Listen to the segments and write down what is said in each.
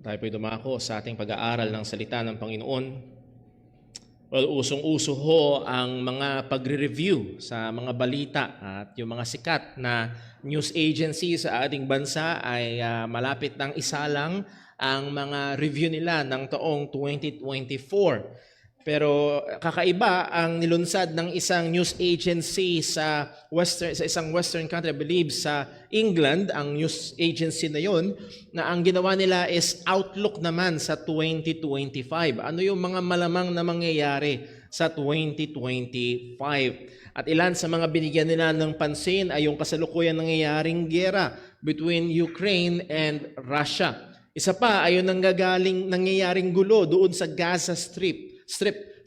Tayo po'y dumako sa ating pag-aaral ng salita ng Panginoon. Well, usong-uso ho ang mga pagre-review sa mga balita at yung mga sikat na news agency sa ating bansa ay malapit ng isalang ang mga review nila ng taong 2024. Pero kakaiba ang nilunsad ng isang news agency sa isang western country, I believe sa England, ang news agency na yon, na ang ginawa nila is outlook naman sa 2025. Ano yung mga malamang na mangyayari sa 2025? At ilan sa mga binigyan nila ng pansin ay yung kasalukuyan nangyayaring giyera between Ukraine and Russia. Isa pa ay yung nangyayaring gulo doon sa Gaza Strip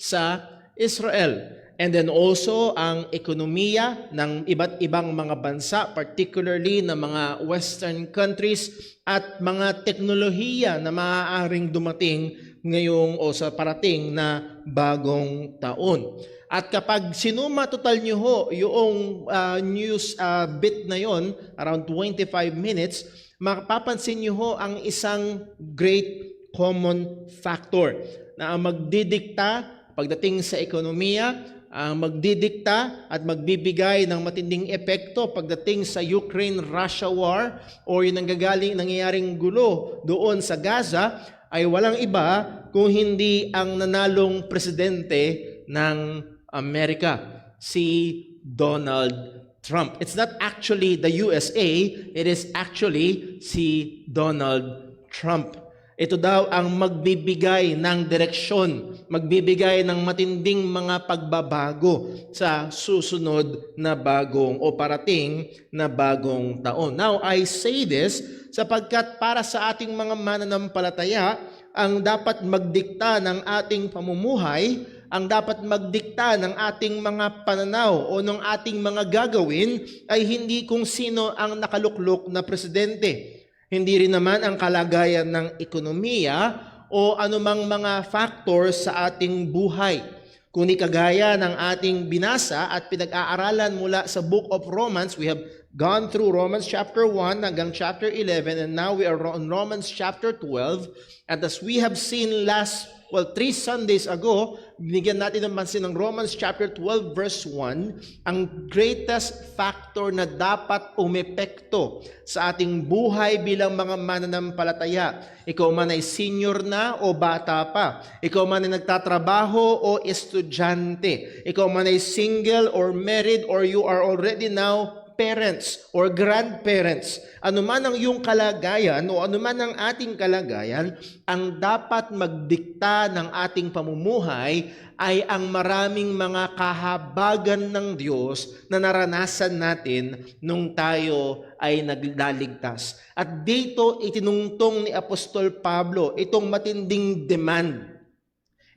sa Israel. And then also ang ekonomiya ng iba't ibang mga bansa, particularly ng mga Western countries at mga teknolohiya na maaaring dumating ngayong o sa parating na bagong taon. At kapag sinuma total nyo ho yung news bit na yon, around 25 minutes, mapapansin nyo ho ang isang great common factor na ang magdidikta pagdating sa ekonomiya, ang magdidikta at magbibigay ng matinding epekto pagdating sa Ukraine-Russia war o yung nangyayaring gulo doon sa Gaza ay walang iba kung hindi ang nanalong presidente ng Amerika, si Donald Trump. It's not actually the USA, it is actually si Donald Trump. Ito daw ang magbibigay ng direksyon, magbibigay ng matinding mga pagbabago sa susunod na bagong o parating na bagong taon. Now, I say this sapagkat para sa ating mga mananampalataya, ang dapat magdikta ng ating pamumuhay, ang dapat magdikta ng ating mga pananaw o ng ating mga gagawin ay hindi kung sino ang nakaluklok na presidente. Hindi rin naman ang kalagayan ng ekonomiya o anumang mga factors sa ating buhay. Kundi kagaya ng ating binasa at pinag-aaralan mula sa Book of Romans, we have gone through Romans chapter 1 hanggang chapter 11 and now we are on Romans chapter 12. And as we have seen 3 Sundays ago, binigyan natin ng pansin ng Romans chapter 12 verse 1, ang greatest factor na dapat umepekto sa ating buhay bilang mga mananampalataya. Ikaw man ay senior na o bata pa, ikaw man ay nagtatrabaho o estudyante, ikaw man ay single or married or you are already now parents or grandparents, anuman ang iyong kalagayan o anuman ang ating kalagayan, ang dapat magdikta ng ating pamumuhay ay ang maraming mga kahabagan ng Diyos na naranasan natin nung tayo ay naglaligtas. At dito itinungtong ni Apostol Pablo itong matinding demand.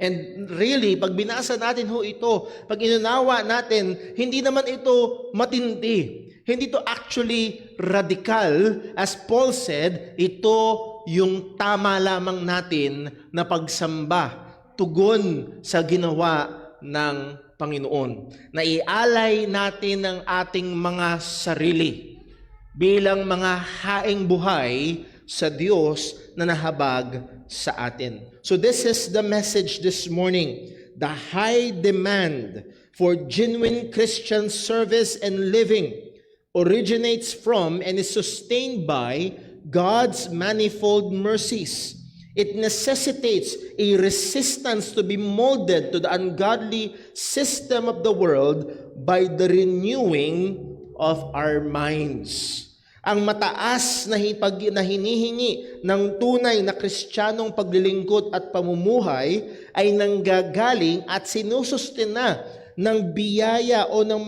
And really, pag binasa natin ho ito, pag inunawa natin, hindi naman ito matindi. Hindi ito actually radical. As Paul said, ito yung tama lamang natin na pagsamba, tugon sa ginawa ng Panginoon. Na ialay natin ang ating mga sarili bilang mga haing buhay sa Diyos na nahabag sa atin. So this is the message this morning. The high demand for genuine Christian service and living originates from and is sustained by God's manifold mercies. It necessitates a resistance to be molded to the ungodly system of the world by the renewing of our minds. Ang mataas na hinihingi ng tunay na Kristiyanong paglilingkod at pamumuhay ay nanggagaling at sinusustena ng biyaya o ng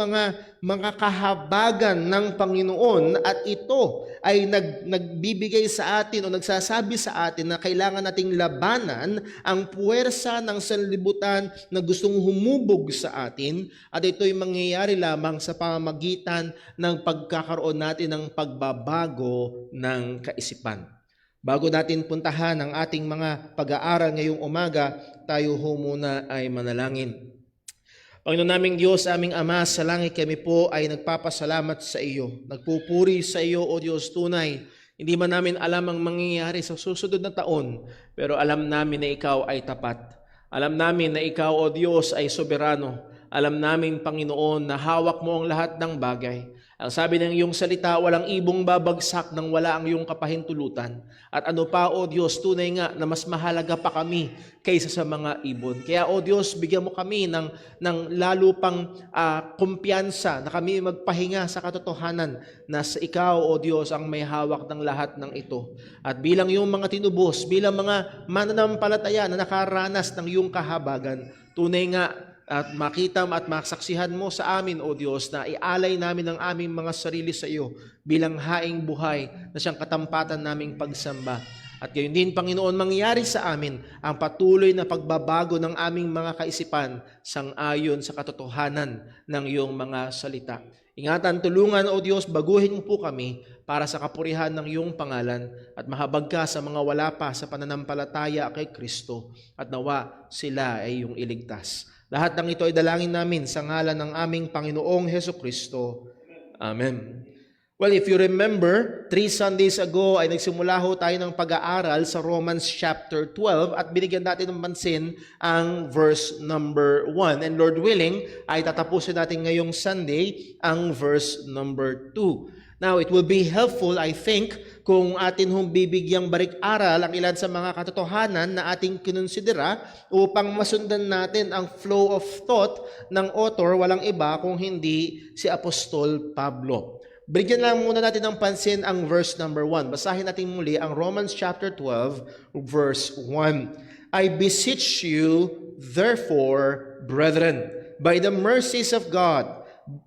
mga kahabagan ng Panginoon, at ito ay nagbibigay sa atin o nagsasabi sa atin na kailangan nating labanan ang puwersa ng sanlibutan na gustong humubog sa atin, at ito'y mangyayari lamang sa pamamagitan ng pagkakaroon natin ng pagbabago ng kaisipan. Bago natin puntahan ang ating mga pag-aaral ngayong umaga, tayo ho muna ay manalangin. Panginoon naming Diyos, aming Ama, sa langit kami po ay nagpapasalamat sa iyo. Nagpupuri sa iyo, O Diyos tunay, Hindi man namin alam ang mangyayari sa susunod na taon, pero alam namin na Ikaw ay tapat. Alam namin na Ikaw, O Diyos, ay soberano. Alam namin, Panginoon, na hawak mo ang lahat ng bagay. Ang sabi ng iyong salita, walang ibong babagsak nang wala ang iyong kapahintulutan. At ano pa, O Diyos, tunay nga na mas mahalaga pa kami kaysa sa mga ibon. Kaya, O Diyos, bigyan mo kami ng lalo pang kumpiyansa na kami magpahinga sa katotohanan na sa Ikaw, O Diyos, ang may hawak ng lahat ng ito. At bilang iyong mga tinubos, bilang mga mananampalataya na nakaranas ng iyong kahabagan, tunay nga at makita at masaksihan mo sa amin, O Diyos, na ialay namin ang aming mga sarili sa iyo bilang haing buhay na siyang katampatan naming pagsamba. At gayon din, Panginoon, mangyari sa amin ang patuloy na pagbabago ng aming mga kaisipan sang-ayon sa katotohanan ng iyong mga salita. Ingatan, tulungan, O Diyos, baguhin mo po kami para sa kapurihan ng iyong pangalan at mahabag ka sa mga wala pa sa pananampalataya kay Kristo at nawa sila ay iyong iligtas. Lahat ng ito ay dalangin namin sa ngalan ng aming Panginoong Hesukristo. Amen. Well, if you remember, 3 Sundays ago ay nagsimula ho tayo ng pag-aaral sa Romans chapter 12 at binigyan natin ng pansin ang verse number 1. And Lord willing, ay tatapusin natin ngayong Sunday ang verse number 2. Now, it will be helpful, I think, kung atin hong bibigyang barik-aral ang ilan sa mga katotohanan na ating kinonsidera upang masundan natin ang flow of thought ng author, walang iba kung hindi si Apostol Pablo. Bigyan lang muna natin ng pansin ang verse number 1. Basahin natin muli ang Romans chapter 12, verse 1. I beseech you, therefore, brethren, by the mercies of God,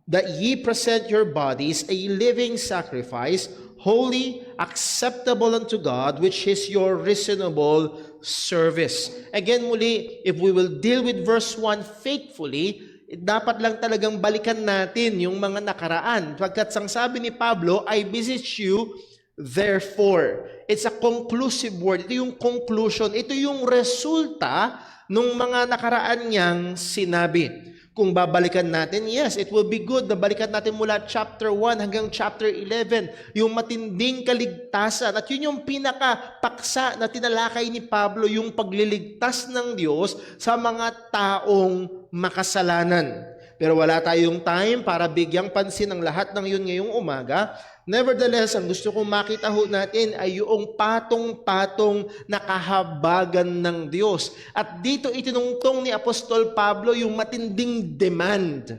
that ye present your bodies a living sacrifice, holy, acceptable unto God, which is your reasonable service. Again muli, if we will deal with verse 1 faithfully, dapat lang talagang balikan natin yung mga nakaraan. Pagkat sang sabi ni Pablo, I beseech you, therefore. It's a conclusive word. Ito yung conclusion. Ito yung resulta ng mga nakaraan niyang sinabi. Kung babalikan natin, yes, it will be good na balikan natin mula chapter 1 hanggang chapter 11, yung matinding kaligtasan. At yun yung pinakapaksa na tinalakay ni Pablo, yung pagliligtas ng Diyos sa mga taong makasalanan. Pero wala tayong time para bigyang pansin ang lahat ng yun ngayong umaga. Nevertheless, ang gusto kong makita ho natin ay yung patong-patong na kahabagan ng Diyos. At dito itinungtong ni Apostol Pablo yung matinding demand.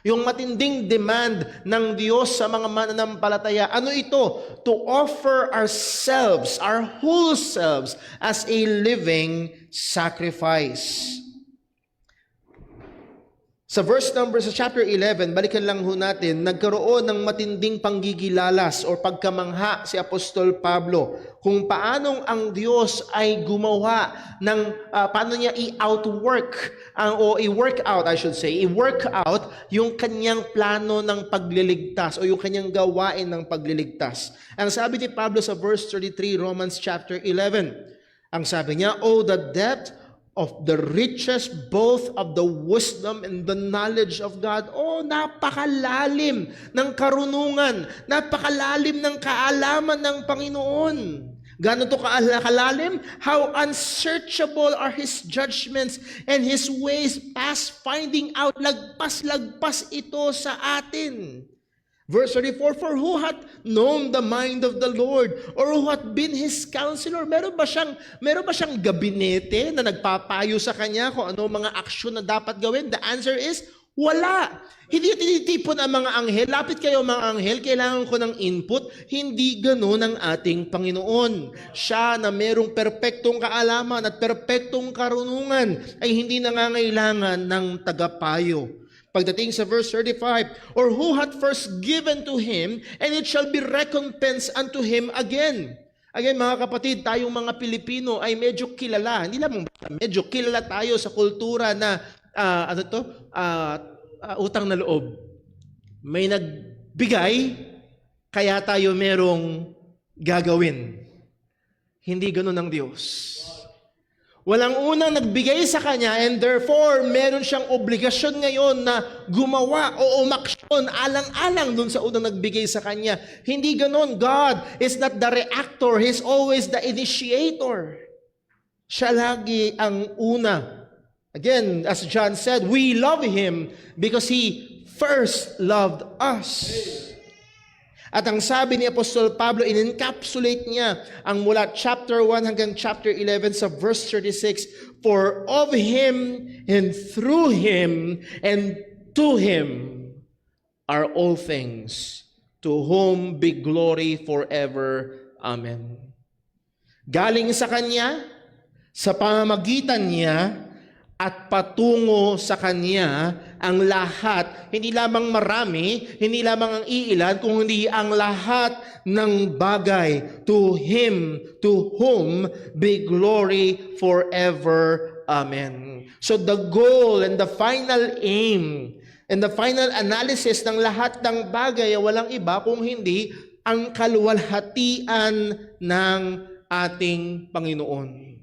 Yung matinding demand ng Diyos sa mga mananampalataya. Ano ito? To offer ourselves, our whole selves, as a living sacrifice. Sa verse number sa chapter 11, balikan lang ho natin, nagkaroon ng matinding panggigilalas o pagkamangha si Apostol Pablo kung paanong ang Diyos ay gumawa ng, paano niya i-outwork, o i-work out, I should say, i-work out yung kanyang plano ng pagliligtas o yung kanyang gawain ng pagliligtas. Ang sabi ni Pablo sa verse 33, Romans chapter 11, ang sabi niya, "Oh, the depth of the riches both of the wisdom and the knowledge of God." Oh, napakalalim ng karunungan, napakalalim ng kaalaman ng Panginoon. Gano'n to kalalim? How unsearchable are His judgments and His ways past finding out. Lagpas-lagpas ito sa atin. Verse 34, "For who hath known the mind of the Lord? Or who hath been His counselor?" Meron ba siyang gabinete na nagpapayo sa kanya kung ano mga aksyon na dapat gawin? The answer is, wala. Hindi tinitipon ang mga anghel. Lapit kayo mga anghel, kailangan ko ng input. Hindi ganoon ang ating Panginoon. Siya na merong perpektong kaalaman at perpektong karunungan ay hindi nangangailangan ng tagapayo. Pagdating sa verse 35, "Or who hath first given to him, and it shall be recompensed unto him again." Again, mga kapatid, tayong mga Pilipino ay medyo kilala. Hindi lamang medyo kilala tayo sa kultura na, utang na loob. May nagbigay, kaya tayo merong gagawin. Hindi ganun ang Diyos. Walang unang nagbigay sa kanya, and therefore, meron siyang obligasyon ngayon na gumawa o umaksyon alang-alang dun sa unang nagbigay sa kanya. Hindi ganon. God is not the reactor. He's always the initiator. Siya lagi ang una. Again, as John said, we love Him because He first loved us. At ang sabi ni Apostol Pablo, in-encapsulate niya ang mula chapter 1 hanggang chapter 11 sa verse 36, for of Him and through Him and to Him are all things, to whom be glory forever. Amen. Galing sa Kanya, sa pamamagitan niya, at patungo sa Kanya ang lahat, hindi lamang marami, hindi lamang ang iilan, kundi ang lahat ng bagay. To Him, to whom be glory forever. Amen. So the goal and the final aim and the final analysis ng lahat ng bagay ay walang iba kung hindi ang kaluwalhatian ng ating Panginoon.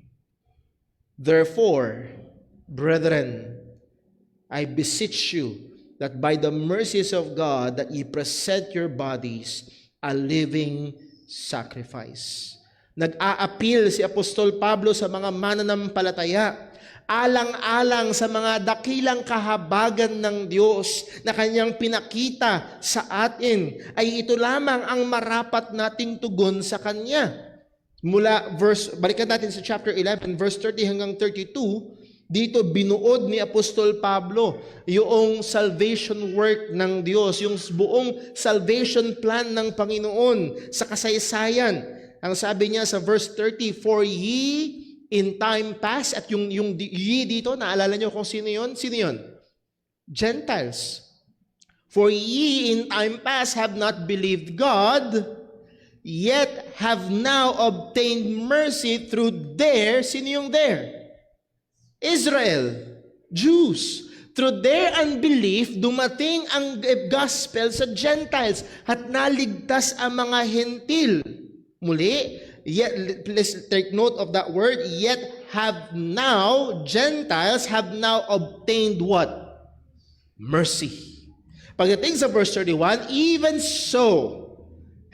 Therefore, brethren, I beseech you that by the mercies of God that ye present your bodies a living sacrifice. Nag-a-appeal si Apostol Pablo sa mga mananampalataya, alang-alang sa mga dakilang kahabagan ng Diyos na Kanyang pinakita sa atin, ay ito lamang ang marapat nating tugon sa Kanya. Mula balikan natin sa chapter 11, verse 30 hanggang 32, dito binuod ni Apostol Pablo yung salvation work ng Diyos, yung buong salvation plan ng Panginoon sa kasaysayan. Ang sabi niya sa verse 30, for ye in time past, at yung ye dito, naalala niyo kung sino yun? Sino yun? Gentiles. For ye in time past have not believed God, yet have now obtained mercy through their, sino yung their? Israel, Jews. Through their unbelief, dumating ang gospel sa Gentiles at naligtas ang mga Hentil. Muli, yet, please take note of that word, yet have now, Gentiles have now obtained what? Mercy. Pagdating sa verse 31, even so,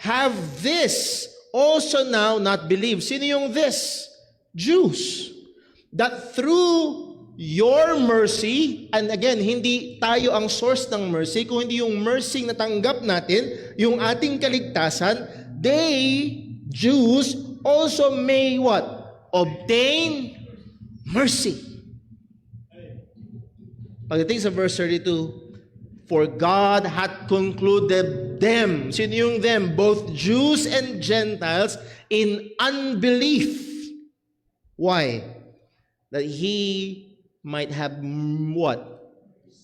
have this also now not believed. Sino yung this? Jews. That through your mercy, and again, hindi tayo ang source ng mercy, kung hindi yung mercy na tanggap natin, yung ating kaligtasan, they, Jews, also may what? Obtain mercy. Pagdating sa verse 32, for God hath concluded them, sino yung them? Both Jews and Gentiles in unbelief. Why? That He might have what?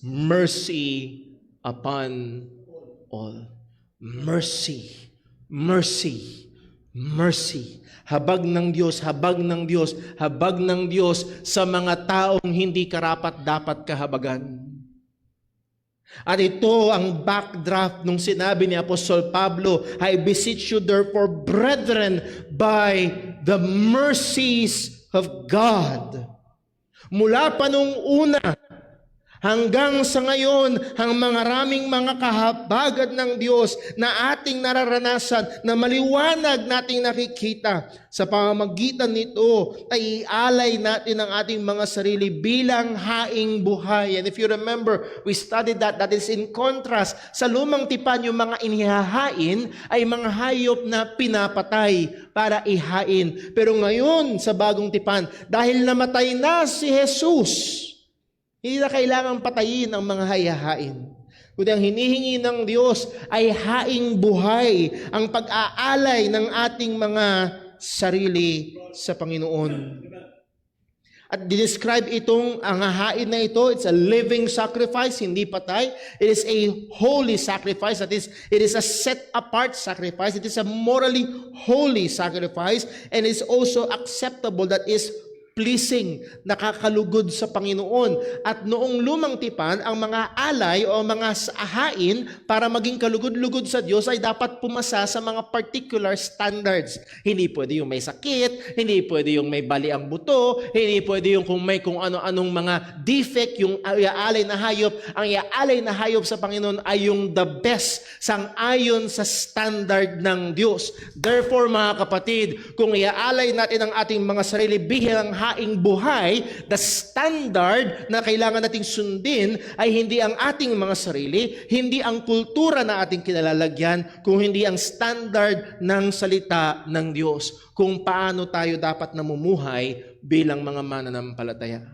Mercy upon all. Mercy. Mercy. Mercy. Habag ng Diyos, habag ng Diyos, habag ng Diyos sa mga taong hindi karapat-dapat kahabagan. At ito ang backdraft nung sinabi ni Apostol Pablo, I beseech you therefore, brethren, by the mercies of God. Mula pa nung una hanggang sa ngayon, ang maraming mga kahabagan ng Diyos na ating nararanasan, na maliwanag nating nakikita, sa pamamagitan nito ay ialay natin ang ating mga sarili bilang haing buhay. And if you remember, we studied that is in contrast. Sa lumang tipan, yung mga inihahain ay mga hayop na pinapatay para ihain. Pero ngayon, sa bagong tipan, dahil namatay na si Jesus, hindi na kailangang patayin ang mga hayahain. Kundi ang hinihingi ng Diyos ay haing buhay, ang pag-aalay ng ating mga sarili sa Panginoon. At dinescribe itong ang hahain na ito, it's a living sacrifice, hindi patay. It is a holy sacrifice, that is, it is a set-apart sacrifice. It is a morally holy sacrifice, and it's also acceptable, that is pleasing, nakakalugod sa Panginoon. At noong lumang tipan, ang mga alay o mga hain para maging kalugod-lugod sa Diyos ay dapat pumasa sa mga particular standards. Hindi pwede yung may sakit, hindi pwede yung may bali ang buto, hindi pwede yung kung may kung ano-anong mga defect, yung iaalay na hayop. Ang iaalay na hayop sa Panginoon ay yung the best, sang-ayon sa standard ng Diyos. Therefore, mga kapatid, kung iaalay natin ang ating mga sarili bilang haing buhay, the standard na kailangan nating sundin ay hindi ang ating mga sarili, hindi ang kultura na ating kinalalagyan, kung hindi ang standard ng salita ng Diyos, kung paano tayo dapat namumuhay bilang mga mananampalataya.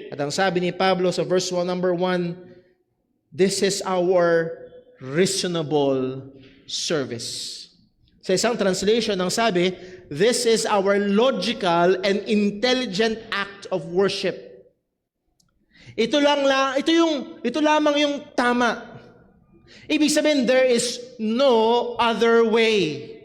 At ang sabi ni Pablo sa verse 1, number 1, this is our reasonable service. Sa isang translation, ang sabi, this is our logical and intelligent act of worship. Ito lamang yung tama. Ibig sabihin, there is no other way.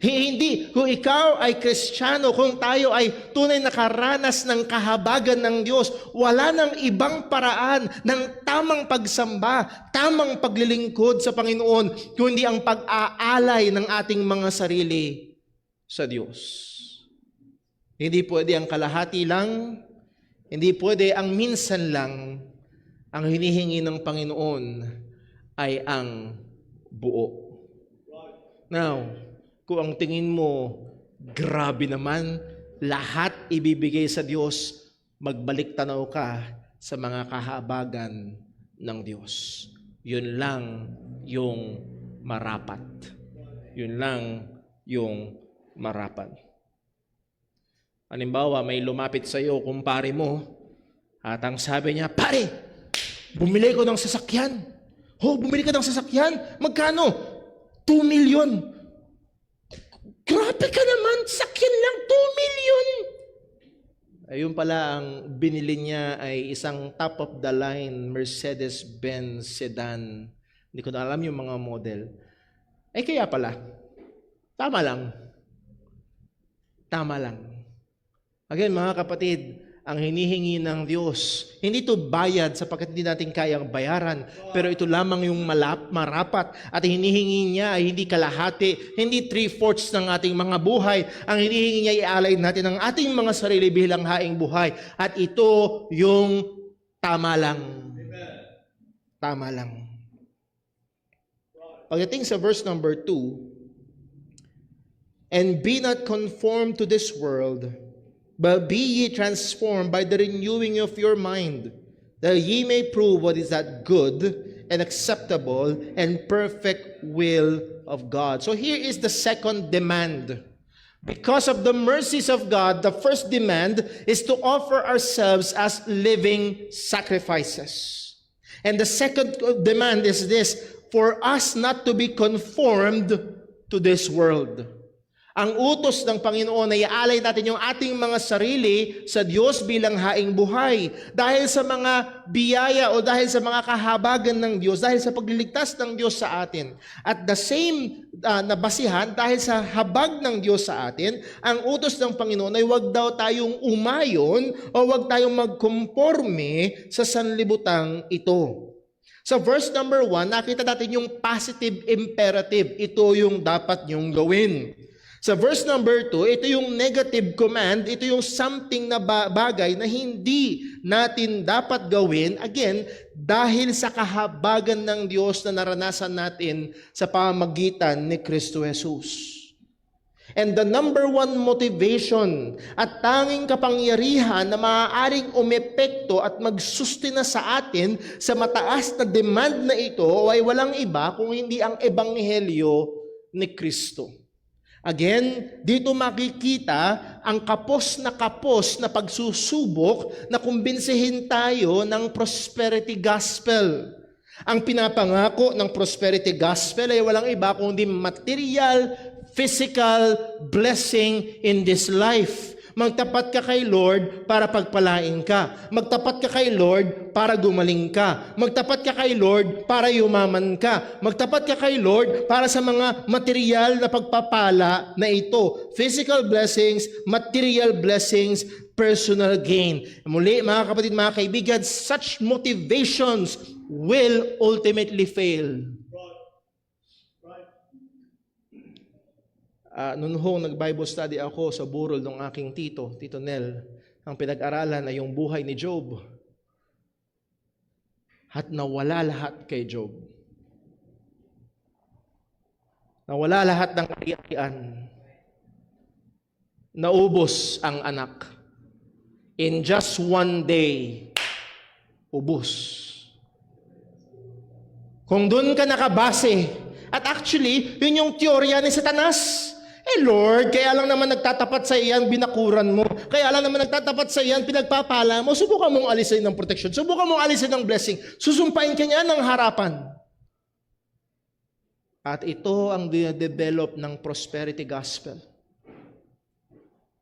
Hindi, kung ikaw ay Kristiyano, kung tayo ay tunay nakaranas ng kahabagan ng Diyos, wala nang ibang paraan ng tamang pagsamba, tamang paglilingkod sa Panginoon, kundi ang pag-aalay ng ating mga sarili sa Diyos. Hindi pwede ang kalahati lang, hindi pwede ang minsan lang. Ang hinihingi ng Panginoon ay ang buo. Now, kung ang tingin mo, grabe naman, lahat ibibigay sa Diyos, magbalik tanaw ka sa mga kahabagan ng Diyos. Yun lang yung marapat. Yun lang yung marapat. Halimbawa, may lumapit sa iyo, kumpare mo, at ang sabi niya, pare, bumili ko ng sasakyan. Bumili ka ng sasakyan? Magkano? 2 million. Grabe ka naman, sakyan lang 2 million. Ayun pala, ang binili niya ay isang top-of-the-line Mercedes-Benz sedan. Hindi ko na alam yung mga model. Ay kaya pala, tama lang. Tama lang. Again, mga kapatid, ang hinihingi ng Diyos, hindi ito bayad sapagkat hindi natin kayang bayaran, pero ito lamang yung marapat. At hinihingi niya ay hindi kalahati, hindi 3/4 ng ating mga buhay. Ang hinihingi niya, ialay natin ang ating mga sarili bilang haing buhay. At ito yung tama lang. Tama lang. Pagdating sa verse number 2, and be not conformed to this world, but be ye transformed by the renewing of your mind, that ye may prove what is that good and acceptable and perfect will of God. So here is the second demand. Because of the mercies of God, the first demand is to offer ourselves as living sacrifices. And the second demand is this, for us not to be conformed to this world. Ang utos ng Panginoon ay iaalay natin yung ating mga sarili sa Diyos bilang haing buhay. Dahil sa mga biyaya o dahil sa mga kahabagan ng Diyos, dahil sa pagliligtas ng Diyos sa atin. At the same na basihan, dahil sa habag ng Diyos sa atin, ang utos ng Panginoon ay huwag daw tayong umayon o huwag tayong magkonforme sa sanlibutang ito. Sa verse number 1, nakita natin yung positive imperative. Ito yung dapat nyong gawin. Sa verse number 2, ito yung negative command, ito yung something na bagay na hindi natin dapat gawin, again, dahil sa kahabagan ng Diyos na naranasan natin sa pamamagitan ni Kristo Jesus. And the number 1 motivation at tanging kapangyarihan na maaaring umepekto at magsustina sa atin sa mataas na demand na ito ay walang iba kung hindi ang ebanghelyo ni Kristo. Again, dito makikita ang kapos na pagsusubok na kumbinsihin tayo ng prosperity gospel. Ang pinapangako ng prosperity gospel ay walang iba kundi material, physical blessing in this life. Magtapat ka kay Lord para pagpalain ka. Magtapat ka kay Lord para gumaling ka. Magtapat ka kay Lord para yumaman ka. Magtapat ka kay Lord para sa mga material na pagpapala na ito. Physical blessings, material blessings, personal gain. Muli, mga kapatid, mga kaibigan, such motivations will ultimately fail. Noon ho, nag-Bible study ako sa burol ng aking Tito Nel. Ang pinag-aralan ay yung buhay ni Job. At nawala lahat kay Job. Nawala lahat ng ari-arian. Naubos ang anak. In just one day, ubos. Kung doon ka nakabase, at actually, yun yung teorya ni Satanas. Lord, kaya lang naman nagtatapat sa iyan, binakuran mo. Kaya lang naman nagtatapat sa iyan, pinagpapala mo. Subukan mong alisin ng protection. Subukan mong alisin ng blessing. Susumpain ka niya ng harapan. At ito ang develop ng prosperity gospel.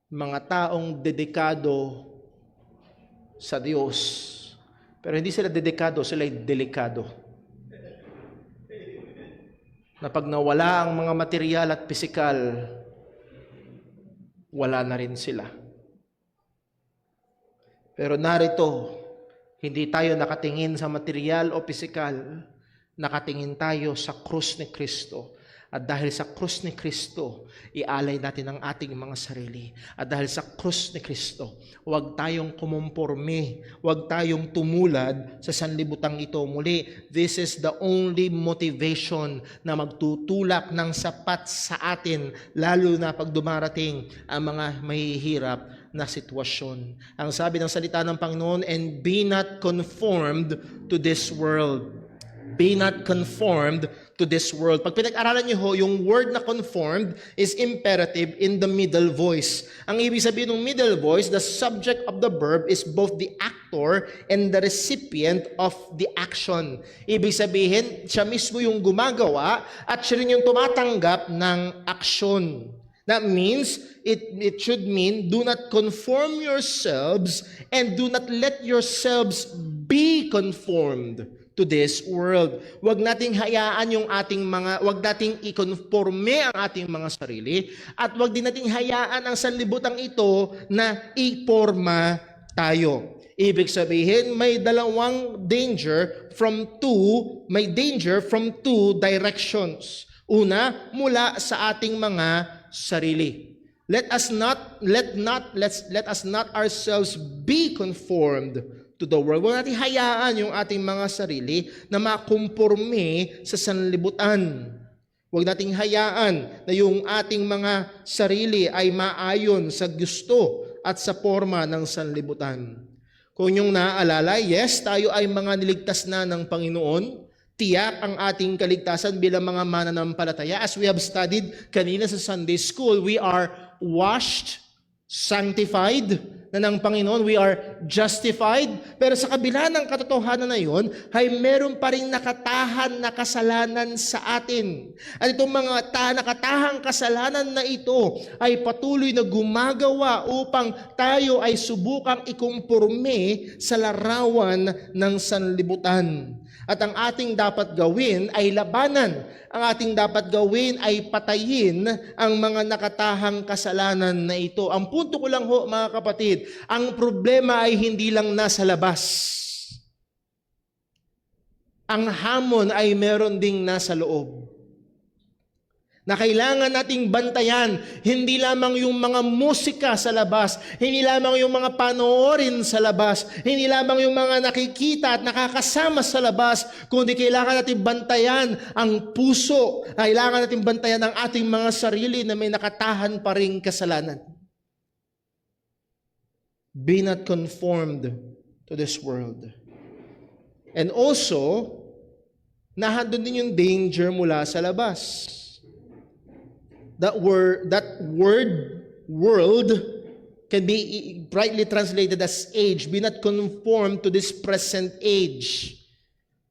Mga taong dedikado sa Diyos. Pero hindi sila dedikado, sila delikado. Na pag nawala ang mga material at pisikal, wala na rin sila. Pero narito, hindi tayo nakatingin sa material o pisikal, nakatingin tayo sa krus ni Kristo. At dahil sa krus ni Kristo, ialay natin ang ating mga sarili. At dahil sa krus ni Kristo, huwag tayong kumomporme, huwag tayong tumulad sa sanlibutang ito. Muli, this is the only motivation na magtutulak ng sapat sa atin, lalo na pag dumarating ang mga mahihirap na sitwasyon. Ang sabi ng salita ng Panginoon, and be not conformed to this world. Be not conformed to this world. Pag pinag-aralan niyo ho, yung word na conformed is imperative in the middle voice. Ang ibig sabihin ng middle voice, the subject of the verb is both the actor and the recipient of the action. Ibig sabihin, siya mismo yung gumagawa at siya rin yung tumatanggap ng aksyon. That means, it should mean, do not conform yourselves and do not let yourselves be conformed to this world. Huwag nating hayaan yung huwag nating ikonforme ang ating mga sarili at huwag din nating hayaan ang sanlibutang ito na iporma tayo. Ibig sabihin, may danger from two directions. Una, mula sa ating mga sarili. Let us not ourselves be conformed to the world. Huwag natin hayaan yung ating mga sarili na makumporme sa sanlibutan. Huwag nating hayaan na yung ating mga sarili ay maayon sa gusto at sa forma ng sanlibutan. Kung yung naaalala, yes, tayo ay mga niligtas na ng Panginoon. Tiyak ang ating kaligtasan bilang mga mananampalataya. As we have studied kanina sa Sunday School, we are washed, sanctified na ng Panginoon, we are justified. Pero sa kabila ng katotohanan na yun, ay meron pa rin nakatahan na kasalanan sa atin. At itong mga nakatahang kasalanan na ito ay patuloy na gumagawa upang tayo ay subukang ikumpurme sa larawan ng sanlibutan. At ang ating dapat gawin ay labanan. Ang ating dapat gawin ay patayin ang mga nakatahang kasalanan na ito. Ang punto ko lang ho, mga kapatid, ang problema ay hindi lang nasa labas. Ang hamon ay meron ding nasa loob. Na kailangan nating bantayan, hindi lamang yung mga musika sa labas, hindi lamang yung mga panoorin sa labas, hindi lamang yung mga nakikita at nakakasama sa labas, kundi kailangan nating bantayan ang puso, kailangan nating bantayan ang ating mga sarili na may nakatahan pa ring kasalanan. Be not conformed to this world. And also, nahandun din yung danger mula sa labas. That word, world, can be rightly translated as age. Be not conformed to this present age.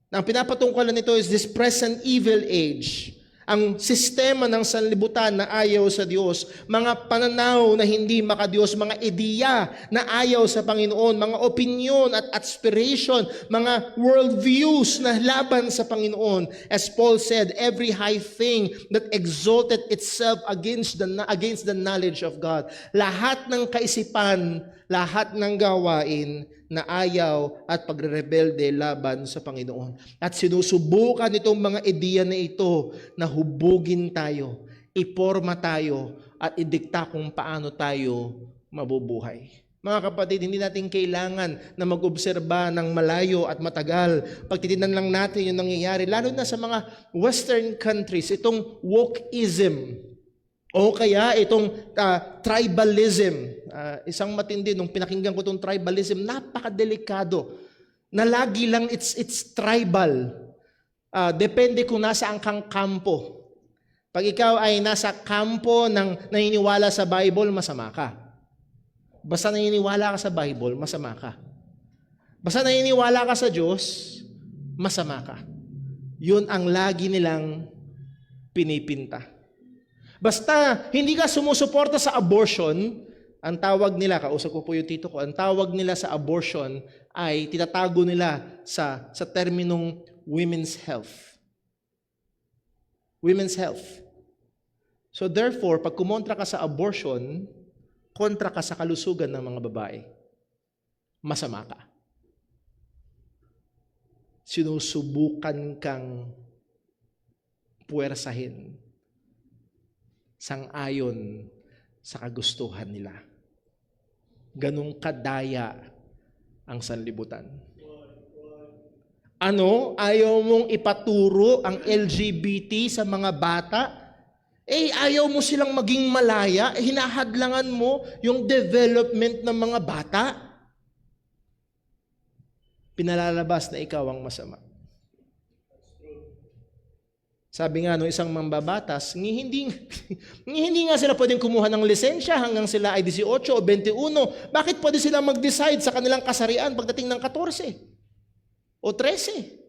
Ang pinapatungkalan nito is this present evil age. ang sistema ng sanlibutan na ayaw sa Diyos, mga pananaw na hindi makadiyos, mga ideya na ayaw sa Panginoon, mga opinion at aspiration, mga worldviews na laban sa Panginoon. As Paul said, every high thing that exalted itself against the knowledge of God. Lahat ng kaisipan, lahat ng gawain na ayaw at pagre-rebelde laban sa Panginoon. At sinusubukan itong mga ideya na ito na hubugin tayo, iporma tayo, at idikta kung paano tayo mabubuhay. Mga kapatid, hindi natin kailangan na mag-obserba ng malayo at matagal. Pagtitignan lang natin yung nangyayari, lalo na sa mga Western countries, itong wokeism, o kaya itong tribalism. Isang matindi, nung pinakinggan ko itong tribalism, napakadelikado. Na lagi lang it's tribal. Depende kung nasaan kang kampo. Pag ikaw ay nasa kampo ng naniniwala sa Bible, masama ka. Basta naniniwala ka sa Bible, masama ka. Basta naniniwala ka sa Diyos, masama ka. Yun ang lagi nilang pinipinta. Basta hindi ka sumusuporta sa abortion, ang tawag nila, kausap ko po yung tito ko, ang tawag nila sa abortion ay tinatago nila sa terminong women's health. Women's health. So therefore, pag kumontra ka sa abortion, kontra ka sa kalusugan ng mga babae, masama ka. Sinusubukan kang puwersahin sang-ayon sa kagustuhan nila. Ganong kadaya ang sanlibutan. Ano? Ayaw mong ipaturo ang LGBT sa mga bata? Ayaw mo silang maging malaya? Hinahadlangan mo yung development ng mga bata? Pinalalabas na ikaw ang masama. Sabi nga nung isang mambabatas, hindi nga sila pwedeng kumuha ng lisensya hanggang sila ay 18 o 21. Bakit pwede sila mag-decide sa kanilang kasarian pagdating ng 14 o 13?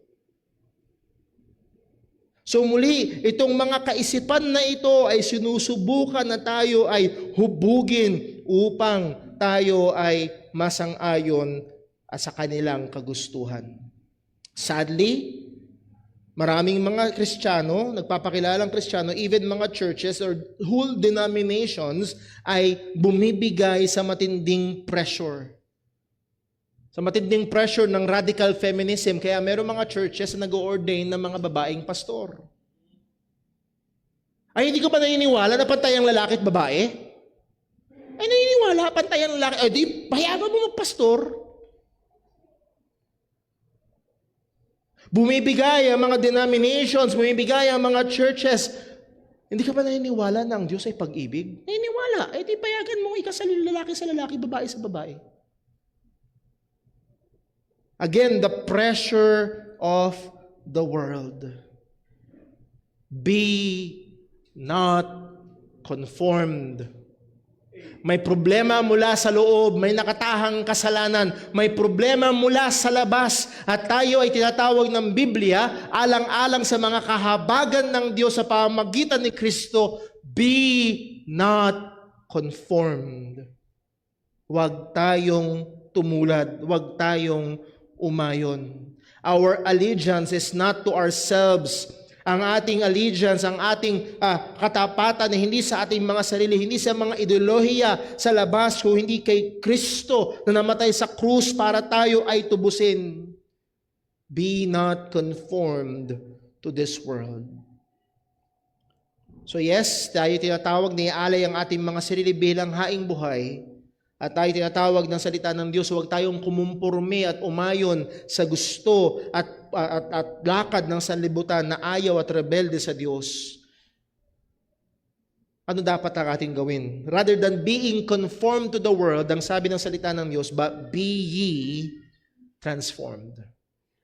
So muli, itong mga kaisipan na ito ay sinusubukan na tayo ay hubugin upang tayo ay masang-ayon sa kanilang kagustuhan. Sadly, maraming mga Kristiyano, nagpapakilalang Kristiyano, even mga churches or whole denominations ay bumibigay sa matinding pressure. Sa matinding pressure ng radical feminism. Kaya meron mga churches na nag-ordain ng mga babaeng pastor. Ay, hindi ko ba naniniwala na pantay ang lalaki at babae? Ay, naniniwala, pantay ang lalaki. Ay, di, payagan mo magpastor. Bumibigay ang mga denominations, bumibigay ang mga churches. Hindi ka ba naniniwala na ang Diyos ay pag-ibig? Naniniwala. Ay, di payagan mo ikasal lalaki sa lalaki, babae sa babae. Again, the pressure of the world. Be not conformed. May problema mula sa loob, may nakatahang kasalanan, may problema mula sa labas, at tayo ay tinatawag ng Biblia, alang-alang sa mga kahabagan ng Diyos sa pamamagitan ni Kristo, be not conformed. Huwag tayong tumulad, huwag tayong umayon. Our allegiance is not to ourselves. Ang ating allegiance, ang ating katapatan na hindi sa ating mga sarili, hindi sa mga ideolohiya sa labas, kung hindi kay Kristo na namatay sa krus para tayo ay tubusin. Be not conformed to this world. So yes, tayo tinatawag na ialay ang ating mga sarili bilang haing buhay. At tayo tinatawag ng salita ng Diyos, huwag tayong kumumporme at umayon sa gusto at lakad ng sanlibutan na ayaw at rebelde sa Diyos. Ano dapat ang ating gawin? Rather than being conformed to the world, ang sabi ng salita ng Diyos, but be ye transformed.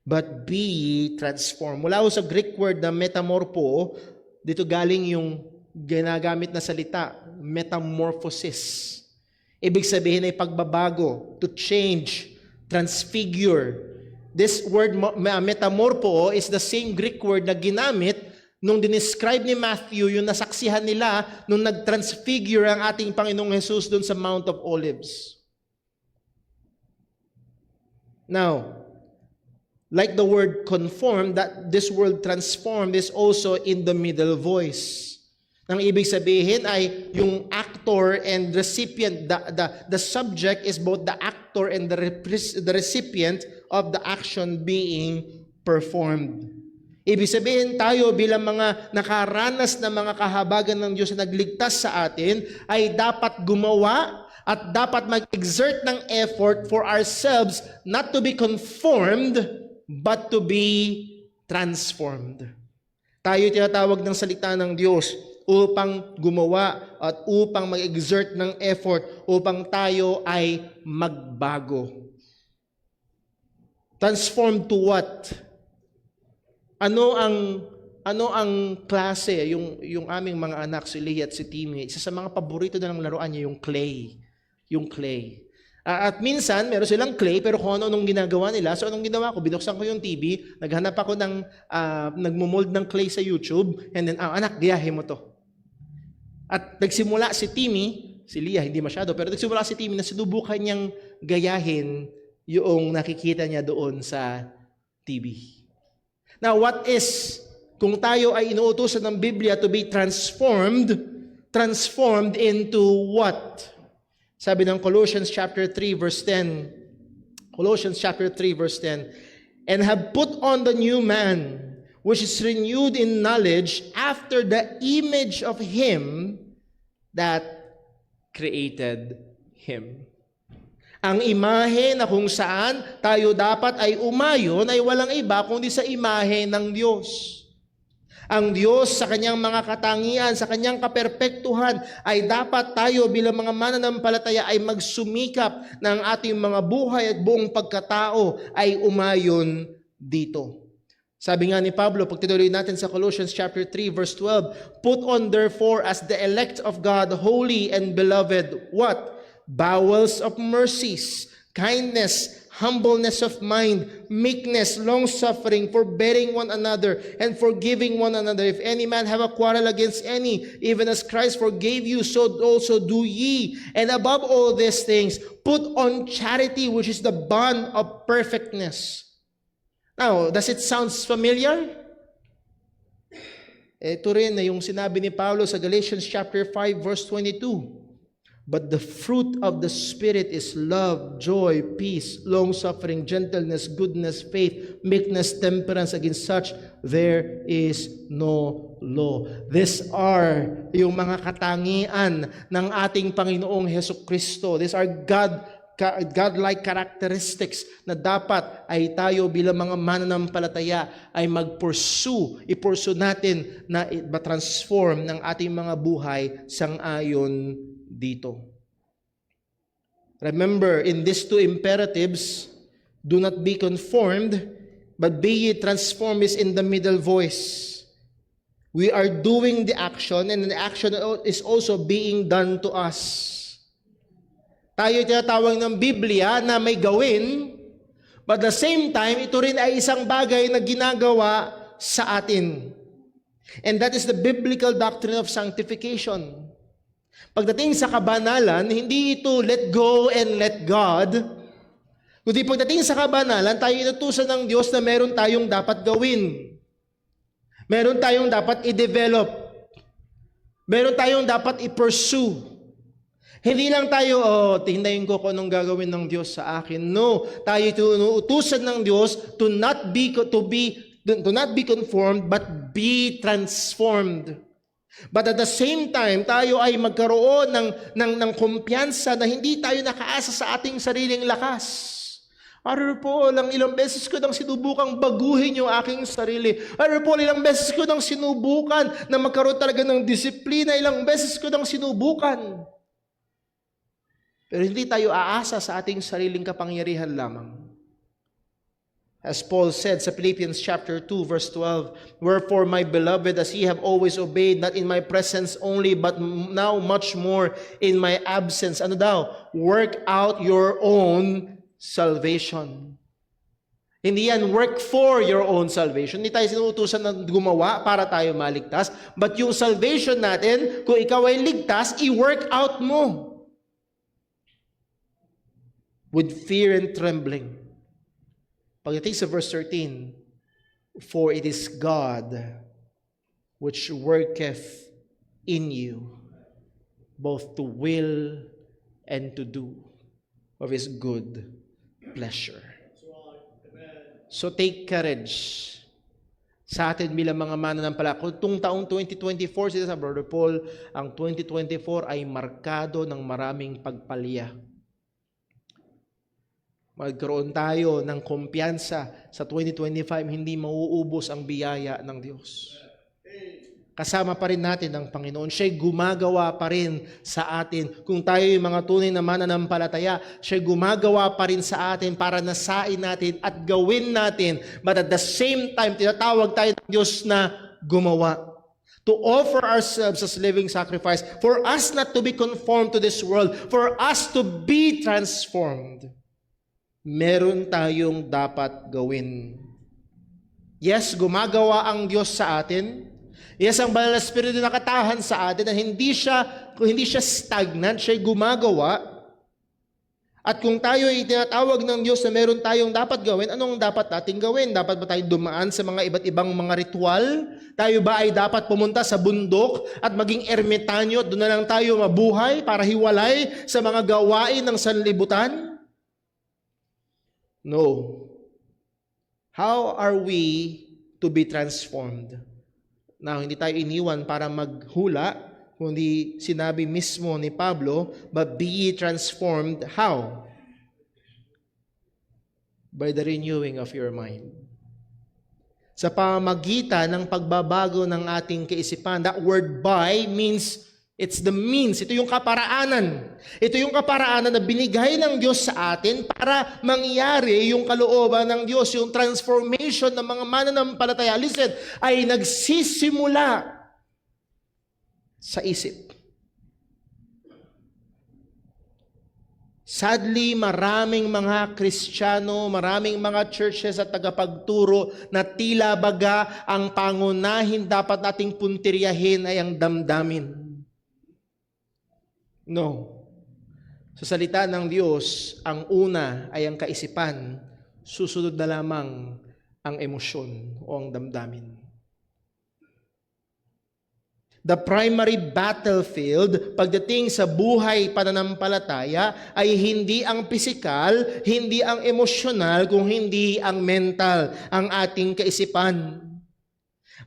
But be ye transformed. Mula sa Greek word na metamorpho, dito galing yung ginagamit na salita, metamorphosis. Ibig sabihin ay pagbabago, to change, transfigure. This word metamorpho is the same Greek word na ginamit Nung dinescribe ni Matthew yung nasaksihan nila nung nag-transfigure ang ating Panginoong Jesus doon sa Mount of Olives. Now, like the word conform, that this word transformed is also in the middle voice. Nang ibig sabihin ay yung actor and recipient, the subject is both the actor and the recipient of the action being performed. Ibig sabihin tayo bilang mga nakaranas na mga kahabagan ng Diyos na nagligtas sa atin ay dapat gumawa at dapat mag-exert ng effort for ourselves not to be conformed but to be transformed. Tayo tinatawag ng salita ng Diyos upang gumawa at upang mag-exert ng effort upang tayo ay magbago. Transformed to what? Ano ang klase, yung aming mga anak, si Leah at si Timmy, isa sa mga paborito na ng laruan niya, yung clay. Yung clay. At minsan, meron silang clay, pero kung ano-anong ginagawa nila, so anong ginawa ko? Binuksan ko yung TV, naghanap ako ng, nagmumold ng clay sa YouTube, and then, anak, gayahin mo to. At nagsimula si Timmy, si Leah, hindi masyado, pero nagsimula si Timmy na sinubukan niyang gayahin yung nakikita niya doon sa TV. Now, what is, kung tayo ay inuutusan ng Biblia to be transformed into what? Sabi ng Colossians chapter 3 verse 10, Colossians chapter 3 verse 10, and have put on the new man, which is renewed in knowledge after the image of Him that created Him. Ang imahe na kung saan tayo dapat ay umayon ay walang iba kundi sa imahe ng Diyos. Ang Diyos sa kanyang mga katangian, sa kanyang kaperpektuhan ay dapat tayo bilang mga mananampalataya ay magsumikap ng ating mga buhay at buong pagkatao ay umayon dito. Sabi nga ni Pablo, pag tinuloy natin sa Colossians chapter 3 verse 12, put on therefore as the elect of God, holy and beloved, what? Bowels of mercies, kindness, humbleness of mind, meekness, long-suffering, forbearing one another, and forgiving one another. If any man have a quarrel against any, even as Christ forgave you, so also do ye. And above all these things, put on charity, which is the bond of perfectness. Now, does it sound familiar? Ito rin na yung sinabi ni Paulo sa Galatians chapter 5 verse 22. But the fruit of the Spirit is love, joy, peace, long-suffering, gentleness, goodness, faith, meekness, temperance. Against such, there is no law. These are yung mga katangian ng ating Panginoong Hesukristo. These are God-like characteristics na dapat ay tayo bilang mga mananampalataya ay i-pursue natin na ma-transform ng ating mga buhay sang-ayon dito. Remember, in these two imperatives, do not be conformed, but be ye transformed is in the middle voice. We are doing the action, and the action is also being done to us. Tayo tinatawag ng Biblia na may gawin, but at the same time, ito rin ay isang bagay na ginagawa sa atin. And that is the biblical doctrine of sanctification. Pagdating sa kabanalan, hindi ito let go and let God, kundi pagdating sa kabanalan, tayo inutusan ng Diyos na meron tayong dapat gawin. Meron tayong dapat i-develop. Meron tayong dapat i-pursue. Hindi lang tayo, hintayin ko kung anong gagawin ng Diyos sa akin. No, tayo inuutusan ng Diyos to not be conformed, but be transformed. But at the same time, tayo ay magkaroon ng kumpiyansa na hindi tayo nakaasa sa ating sariling lakas. Po, ilang beses ko nang sinubukang baguhin yung aking sarili. Po, ilang beses ko nang sinubukan na magkaroon talaga ng disiplina. Ilang beses ko nang sinubukan. Pero hindi tayo aasa sa ating sariling kapangyarihan lamang. As Paul said sa Philippians chapter 2 verse 12, wherefore my beloved, as ye have always obeyed, not in my presence only, but now much more in my absence. Ano daw? Work out your own salvation. Hindi yan work for your own salvation. Hindi tayo sinuutusan na gumawa para tayo maligtas. But yung salvation natin, kung ikaw ay ligtas, i-work out mo. With fear and trembling. Pagdating sa verse 13, for it is God which worketh in you, both to will and to do of His good pleasure. So take courage sa atin bilang mga mananampalataya. Kung itong taong 2024, sila sa Brother Paul, ang 2024 ay markado ng maraming pagpalya. Magkaroon tayo ng kumpiyansa sa 2025, hindi mauubos ang biyaya ng Diyos. Kasama pa rin natin ang Panginoon. Siya'y gumagawa pa rin sa atin. Kung tayo yung mga tunay na mananampalataya, siya'y gumagawa pa rin sa atin para nasain natin at gawin natin. But at the same time, tinatawag tayo ng Diyos na gumawa. To offer ourselves as living sacrifice. For us not to be conformed to this world. For us to be transformed. Meron tayong dapat gawin. Yes, gumagawa ang Diyos sa atin. Yes, ang Banal na Espiritu nakatahan sa atin na hindi siya stagnant, siya'y gumagawa. At kung tayo ay tinatawag ng Diyos na meron tayong dapat gawin, anong dapat nating gawin? Dapat ba tayo dumaan sa mga iba't ibang mga ritual? Tayo ba ay dapat pumunta sa bundok at maging ermitanyo at doon na lang tayo mabuhay para hiwalay sa mga gawain ng sanlibutan? No. How are we to be transformed? Now, hindi tayo iniwan para maghula, kundi sinabi mismo ni Pablo, but be ye transformed, how? By the renewing of your mind. Sa pamamagitan ng pagbabago ng ating kaisipan. That word by means, it's the means. Ito yung kaparaanan. Ito yung kaparaanan na binigay ng Diyos sa atin para mangyari yung kalooban ng Diyos, yung transformation ng mga mananampalataya. Listen, ay nagsisimula sa isip. Sadly, maraming mga Kristiyano, maraming mga churches at tagapagturo na tila baga ang pangunahin dapat nating puntiryahin ay ang damdamin. No. Sa salita ng Diyos, ang una ay ang kaisipan, susunod na lamang ang emosyon o ang damdamin. The primary battlefield pagdating sa buhay pananampalataya ay hindi ang pisikal, hindi ang emosyonal, kung hindi ang mental, ang ating kaisipan.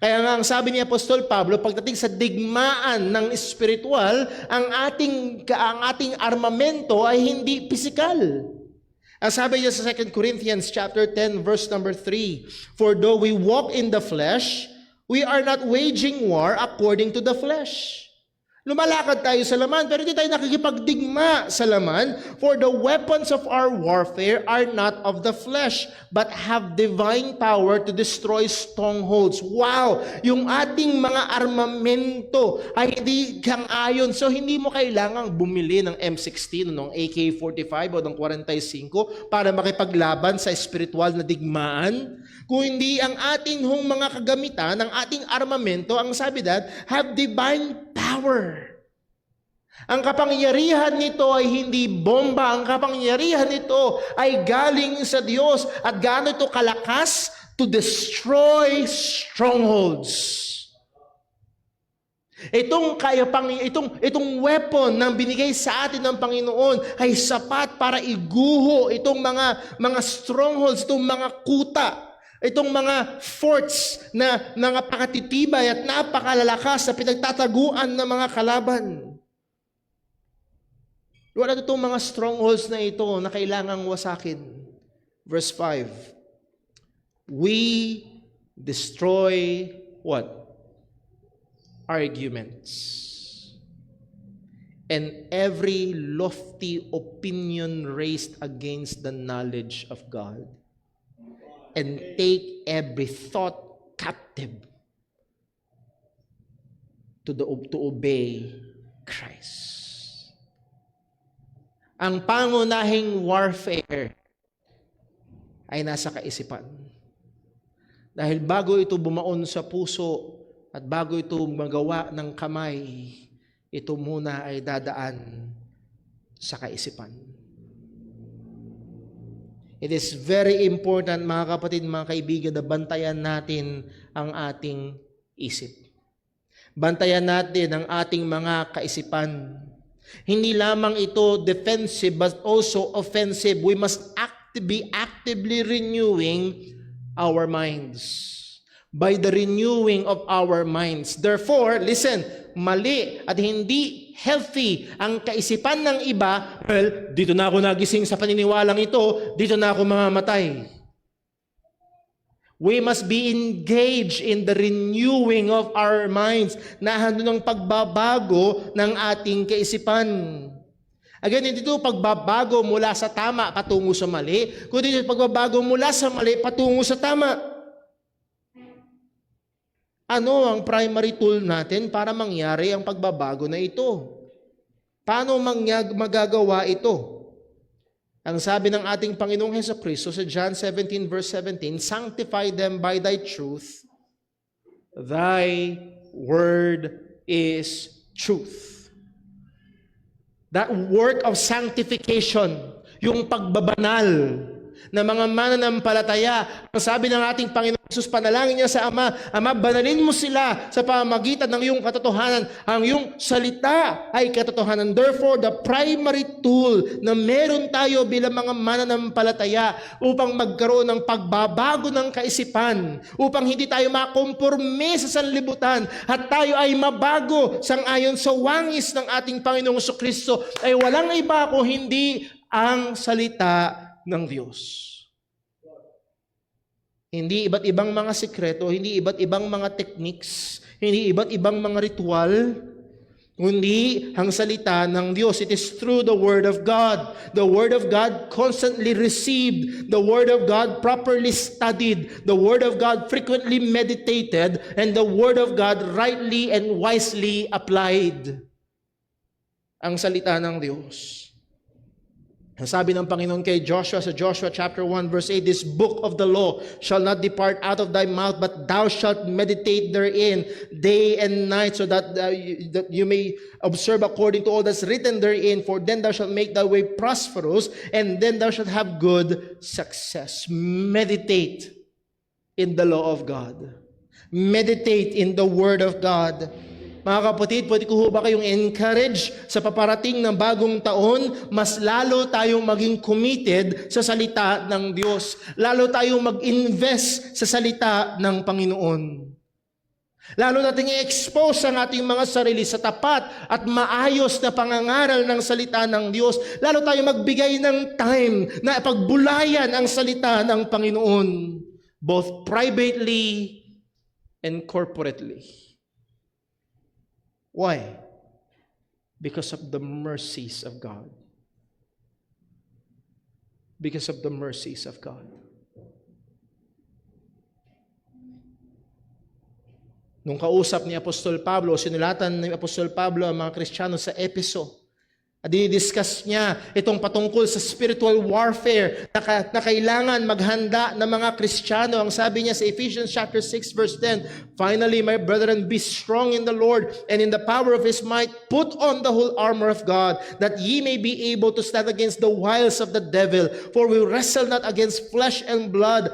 Kaya nga ang sabi ni Apostol Pablo, pagdating sa digmaan ng espiritual, ang ating armamento ay hindi pisikal. Ang sabi niya sa 2 Corinthians chapter 10 verse number 3, for though we walk in the flesh, we are not waging war according to the flesh. Lumalakad tayo sa laman, pero hindi tayo nakikipagdigma sa laman. For the weapons of our warfare are not of the flesh, but have divine power to destroy strongholds. Wow! Yung ating mga armamento ay hindi kang-ayon. So, hindi mo kailangang bumili ng M16 o ng AK-45 o ng 45 para makipaglaban sa espiritual na digmaan. Kung hindi ang ating mga kagamitan, ang ating armamento, ang sabi dad, have divine power. Ang kapangyarihan nito ay hindi bomba. Ang kapangyarihan nito ay galing sa Diyos. At gaano ito kalakas? To destroy strongholds. Itong weapon na binigay sa atin ng Panginoon ay sapat para iguho itong mga strongholds, itong mga kuta. Itong mga forts na napakatitibay at napakalalakas na pinagtataguan ng mga kalaban. Wala itong mga strongholds na ito na kailangang wasakin. Verse 5. We destroy what? Arguments. And every lofty opinion raised against the knowledge of God. And take every thought captive to obey Christ. Ang pangunahing warfare ay nasa kaisipan. Dahil bago ito bumaon sa puso at bago ito magawa ng kamay, ito muna ay dadaan sa kaisipan. It is very important, mga kapatid, mga kaibigan, na bantayan natin ang ating isip. Bantayan natin ang ating mga kaisipan. Hindi lamang ito defensive but also offensive. We must be actively renewing our minds. By the renewing of our minds. Therefore, listen, mali at hindi healthy ang kaisipan ng iba. Well, dito na ako nagising sa paniniwalang ito, dito na ako mamamatay. We must be engaged in the renewing of our minds na handon ng pagbabago ng ating kaisipan. Again, hindi ito pagbabago mula sa tama patungo sa mali, kundi ito pagbabago mula sa mali patungo sa tama. Ano ang primary tool natin para mangyari ang pagbabago na ito? Paano magagawa ito? Ang sabi ng ating Panginoong Hesukristo sa John 17 verse 17, "Sanctify them by thy truth. Thy word is truth." That work of sanctification, yung pagbabanal na mga mananampalataya, ang sabi ng ating Panginoon Jesus, panalangin niya sa Ama, "Ama, banalin mo sila sa pamamagitan ng iyong katotohanan. Ang iyong salita ay katotohanan." Therefore, the primary tool na meron tayo bilang mga mananampalataya upang magkaroon ng pagbabago ng kaisipan, upang hindi tayo makomporme sa sanlibutan at tayo ay mabago sang-ayon sa wangis ng ating Panginoong Jesucristo, ay walang iba kung hindi ang salita ng Diyos. Hindi iba't ibang mga sikreto, hindi iba't ibang mga techniques, hindi iba't ibang mga ritual, kundi ang salita ng Diyos. It is through the Word of God. The Word of God constantly received, the Word of God properly studied, the Word of God frequently meditated, and the Word of God rightly and wisely applied. Ang salita ng Diyos. Ang sabi ng Panginoon kay Joshua sa Joshua chapter 1 verse 8, "This book of the law shall not depart out of thy mouth, but thou shalt meditate therein day and night, so that you may observe according to all that's written therein, for then thou shalt make thy way prosperous, and then thou shalt have good success." Meditate in the law of God. Meditate in the Word of God. Mga kapatid, pwede ko ho ba kayong encourage sa paparating ng bagong taon, mas lalo tayong maging committed sa salita ng Diyos. Lalo tayong mag-invest sa salita ng Panginoon. Lalo natin i-expose ang ating mga sarili sa tapat at maayos na pangangaral ng salita ng Diyos. Lalo tayong magbigay ng time na pagbulayan ang salita ng Panginoon, both privately and corporately. Why? Because of the mercies of God. Because of the mercies of God. Nung kausap ni Apostol Pablo, sinulatan ni Apostol Pablo ang mga Kristiyano sa Efeso, at dinidiscuss niya itong patungkol sa spiritual warfare na kailangan maghanda ng mga Kristiyano. Ang sabi niya sa Ephesians chapter 6 verse 10, "Finally, my brethren, be strong in the Lord and in the power of His might. Put on the whole armor of God, that ye may be able to stand against the wiles of the devil. For we wrestle not against flesh and blood,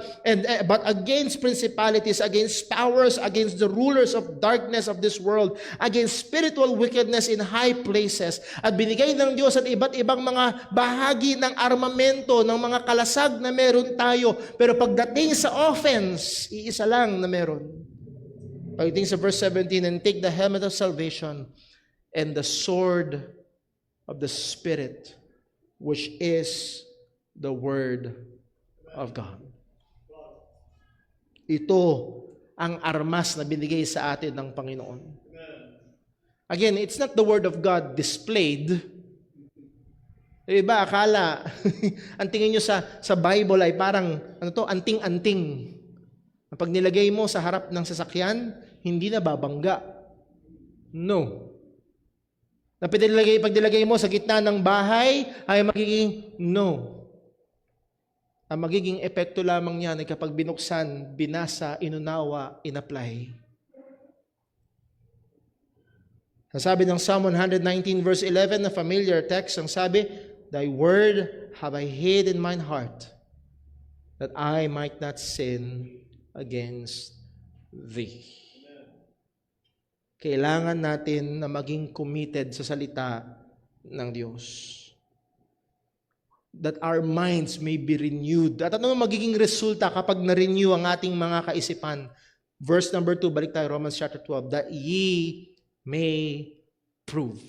but against principalities, against powers, against the rulers of darkness of this world, against spiritual wickedness in high places." At binigay ng Diyos at iba't ibang mga bahagi ng armamento, ng mga kalasag na meron tayo. Pero pagdating sa offense, iisa lang na meron. Pagdating sa verse 17, "And take the helmet of salvation and the sword of the Spirit, which is the Word of God." Ito ang armas na binigay sa atin ng Panginoon. Again, it's not the Word of God displayed. Iba, akala, ang tingin nyo sa Bible ay parang, anting-anting. Pag nilagay mo sa harap ng sasakyan, hindi na babangga. No. Pag nilagay mo sa gitna ng bahay, ay magiging no. Ang magiging epekto lamang niyan ay kapag binuksan, binasa, inunawa, inapply. Ang sabi ng Psalm 119 verse 11, na familiar text, ang sabi, Thy word have I hid in mine heart, that I might not sin against Thee. Kailangan natin na maging committed sa salita ng Diyos. That our minds may be renewed. At ano magiging resulta kapag na-renew ang ating mga kaisipan? Verse number 2, balik tayo, Romans chapter 12. That ye may prove.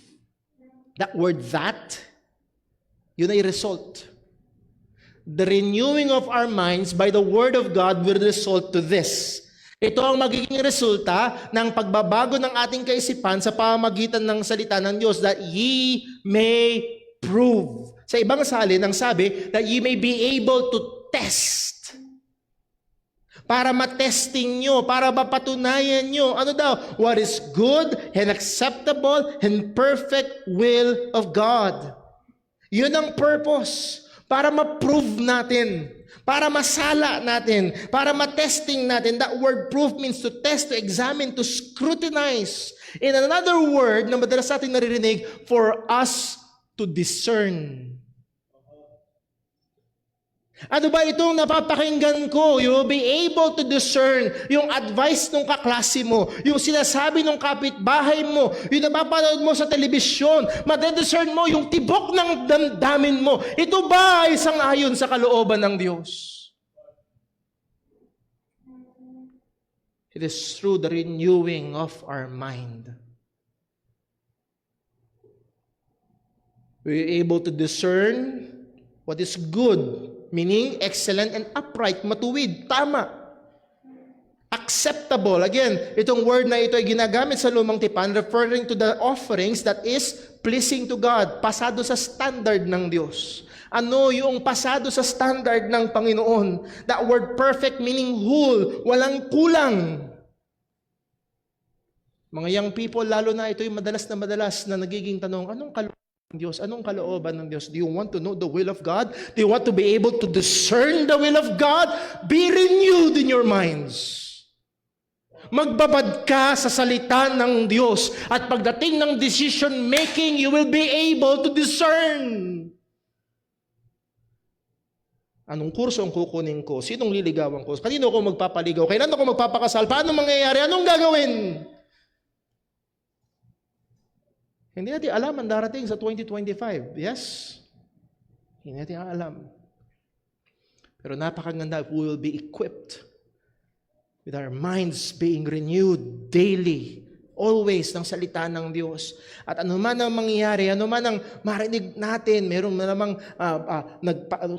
That word that, yun ay result. The renewing of our minds by the Word of God will result to this. Ito ang magiging resulta ng pagbabago ng ating kaisipan sa pamamagitan ng salita ng Diyos, that ye may prove. Sa ibang salin, ang sabi, that ye may be able to test. Para matesting nyo, para mapatunayan nyo, ano daw? What is good and acceptable and perfect will of God. Yun ang purpose. Para ma-prove natin. Para masala natin. Para matesting natin. That word prove means to test, to examine, to scrutinize. In another word, na madalas natin naririnig, for us to discern. Ano ba itong napapakinggan ko? You will be able to discern yung advice ng kaklase mo, yung sinasabi ng kapitbahay mo, yung napapanood mo sa telebisyon, madediscern mo yung tibok ng damdamin mo. Ito ba ay sang-ayon sa kalooban ng Diyos? It is through the renewing of our mind. We are able to discern what is good, meaning excellent and upright, matuwid, tama. Acceptable. Again, itong word na ito ay ginagamit sa lumang tipan referring to the offerings that is pleasing to God, pasado sa standard ng Diyos. Ano yung pasado sa standard ng Panginoon? That word perfect meaning whole, walang kulang. Mga young people, lalo na ito yung madalas na nagiging tanong, anong kalooban ng Diyos? Anong kalooban ng Diyos? Do you want to know the will of God? Do you want to be able to discern the will of God? Be renewed in your minds. Magbabad ka sa salita ng Diyos at pagdating ng decision making, you will be able to discern. Anong kurso ang kukunin ko? Sinong liligawan ko? Kanino ako magpapaligaw? Kailan ako magpapakasal? Paano mangyayari? Anong gagawin? Hindi natin alam ang darating sa 2025. Yes? Hindi natin alam. Pero napakaganda, we will be equipped with our minds being renewed daily, always ng salita ng Diyos. At anuman ang mangyayari, anuman ang marinig natin, mayroong namang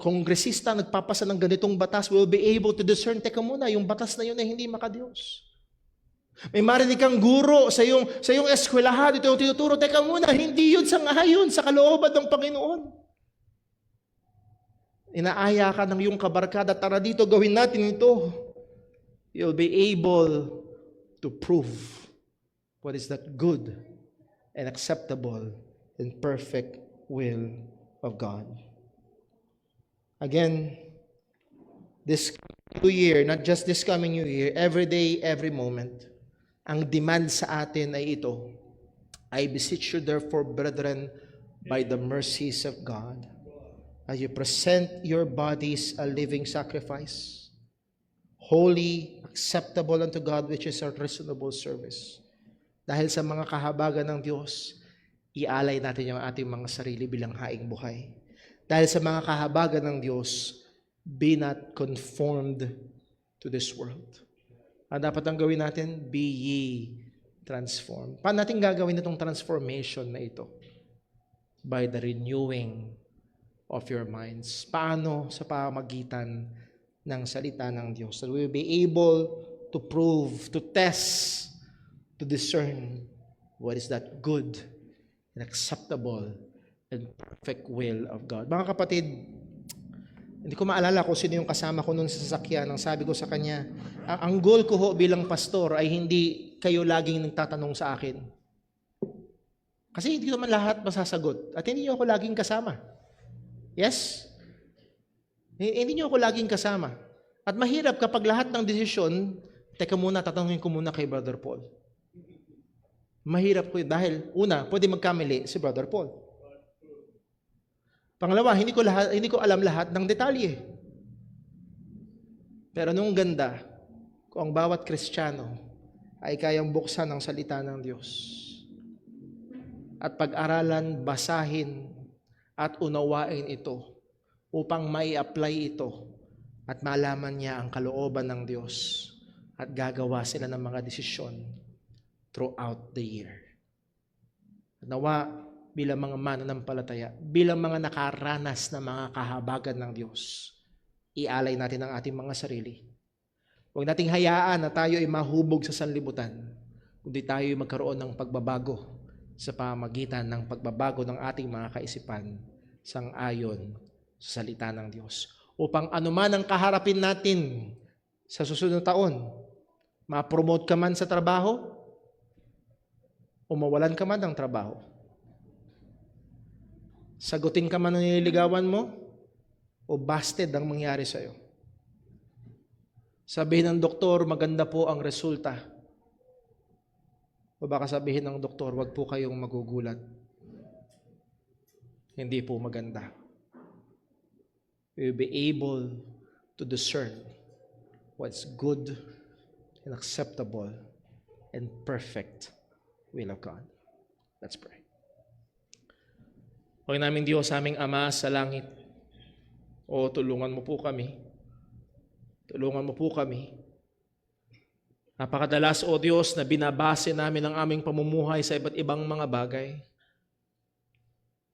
kongresista nagpapasa ng ganitong batas, we will be able to discern, teka muna, yung batas na yun ay hindi makadiyos. May marinig kang guro sa iyong eskwelahan, ito yung tinuturo, teka muna, hindi yun sangayon sa kalooban ng Panginoon. Inaaya ka ng iyong kabarkada, tara dito, gawin natin ito. You'll be able to prove what is that good and acceptable and perfect will of God. Again, this new year, not just this coming new year, every day, every moment, ang demand sa atin ay ito. I beseech you therefore, brethren, by the mercies of God, as you present your bodies a living sacrifice, holy, acceptable unto God, which is our reasonable service. Dahil sa mga kahabagan ng Diyos, ialay natin yung ating mga sarili bilang haing buhay. Dahil sa mga kahabagan ng Diyos, be not conformed to this world. Ang dapat ang gawin natin, be ye transformed. Paano natin gagawin itong transformation na ito? By the renewing of your minds. Paano? Sa pamagitan ng salita ng Diyos. That we will be able to prove, to test, to discern what is that good and acceptable and perfect will of God. Mga kapatid, hindi ko maalala kung sino yung kasama ko noon sa sasakyan. Ang sabi ko sa kanya, ang goal ko ho bilang pastor ay hindi kayo laging nagtatanong sa akin. Kasi hindi naman lahat masasagot. At hindi ako laging kasama. Yes? Hindi niyo ako laging kasama. At mahirap kapag lahat ng desisyon, teka muna, tatanungin ko muna kay Brother Paul. Mahirap ko yun dahil, una, pwede magkamali si Brother Paul. Pangalawa, hindi ko alam lahat ng detalye. Pero nung ganda, kung ang bawat Kristiyano ay kayang buksan ang salita ng Diyos at pag-aralan, basahin at unawain ito upang mai-apply ito at malaman niya ang kalooban ng Diyos at gagawa sila ng mga desisyon throughout the year. Nawa, bilang mga mananampalataya, bilang mga nakaranas ng mga kahabagan ng Diyos, ialay natin ang ating mga sarili. Huwag nating hayaan na tayo ay mahubog sa sanlibutan, kundi tayo ay magkaroon ng pagbabago sa pamamagitan ng pagbabago ng ating mga kaisipan sang-ayon sa salita ng Diyos. Upang anuman ang kaharapin natin sa susunod na taon, ma-promote ka man sa trabaho o mawalan ka man ng trabaho, sagutin ka man ng nililigawan mo o busted ang mangyari sa'yo. Sabihin ng doktor, maganda po ang resulta. O baka sabihin ng doktor, wag po kayong magugulat. Hindi po maganda. We will be able to discern what's good and acceptable and perfect will of God. Let's pray. Panginoon namin Diyos, aming Ama sa langit, o tulungan mo po kami. Tulungan mo po kami. Napakadalas, O Diyos, na binabase namin ang aming pamumuhay sa iba't ibang mga bagay.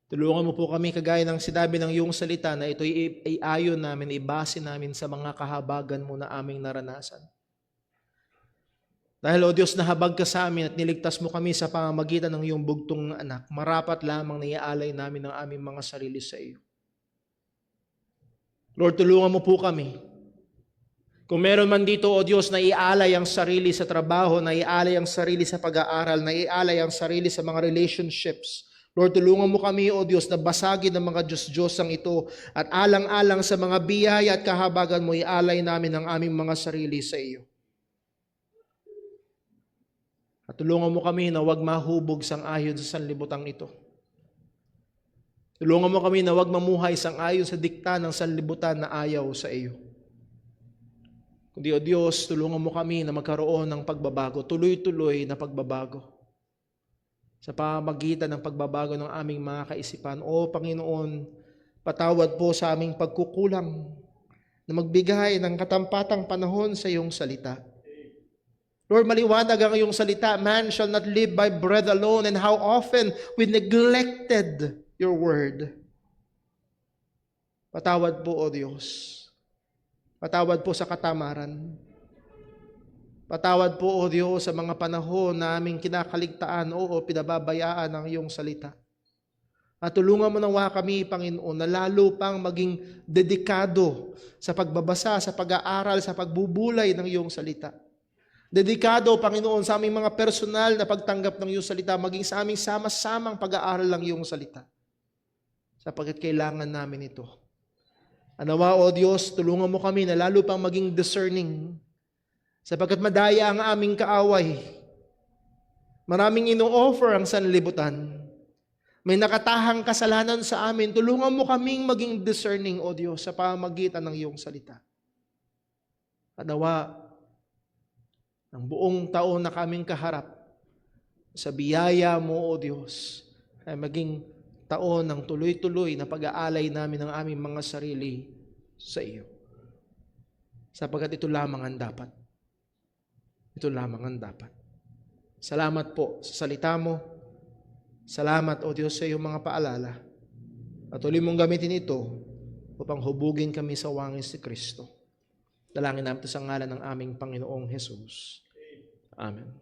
Tulungan mo po kami, kagaya ng sinabi ng iyong salita, na ito'y ayon namin, ibase namin sa mga kahabagan mo na aming naranasan. Dahil, O Diyos, nahabag ka sa amin at niligtas mo kami sa pamamagitan ng iyong bugtong anak, marapat lamang na iaalay namin ang aming mga sarili sa iyo. Lord, tulungan mo po kami. Kung meron man dito, O Diyos, na iaalay ang sarili sa trabaho, na iaalay ang sarili sa pag-aaral, na iaalay ang sarili sa mga relationships, Lord, tulungan mo kami, O Diyos, na basagin ang mga Diyos-Diyosang ito at alang-alang sa mga biyaya at kahabagan mo, iaalay namin ang aming mga sarili sa iyo. At tulungan mo kami na huwag mahubog sang-ayon sa sanlibutang ito. Tulungan mo kami na huwag mamuhay sang-ayon sa dikta ng sanlibutan na ayaw sa iyo. Kundi, O Diyos, tulungan mo kami na magkaroon ng pagbabago, tuloy-tuloy na pagbabago. Sa pamamagitan ng pagbabago ng aming mga kaisipan, O Panginoon, patawad po sa aming pagkukulang na magbigay ng katampatang panahon sa iyong salita. Lord, maliwanag ang iyong salita, man shall not live by bread alone, and how often we neglected your word. Patawad po, O Diyos. Patawad po sa katamaran. Patawad po, O Diyos, sa mga panahon na aming kinakaligtaan o pinababayaan ang iyong salita. At tulungan mo nawa kami, Panginoon, na lalo pang maging dedikado sa pagbabasa, sa pag-aaral, sa pagbubulay ng iyong salita. Dedikado, Panginoon, sa aming mga personal na pagtanggap ng iyong salita, maging sa aming sama-samang pag-aaral ng iyong salita. Sapagkat kailangan namin ito. Anawa, O Diyos, tulungan mo kami na lalo pang maging discerning. Sapagkat madaya ang aming kaaway. Maraming ino-offer ang sanlibutan. May nakatahang kasalanan sa amin. Tulungan mo kaming maging discerning, O Diyos, sa pamamagitan ng iyong salita. Anawa, ang buong taon na kaming kaharap, sa biyaya mo, O Diyos, ay maging taon ng tuloy-tuloy na pag-aalay namin ng aming mga sarili sa iyo. Sapagkat ito lamang ang dapat. Ito lamang ang dapat. Salamat po sa salita mo. Salamat, O Diyos, sa iyong mga paalala. At tuloy mong gamitin ito upang hubugin kami sa wangis ni Kristo. Dalangin namin ito sa ngalan ng aming Panginoong Jesus. Amen.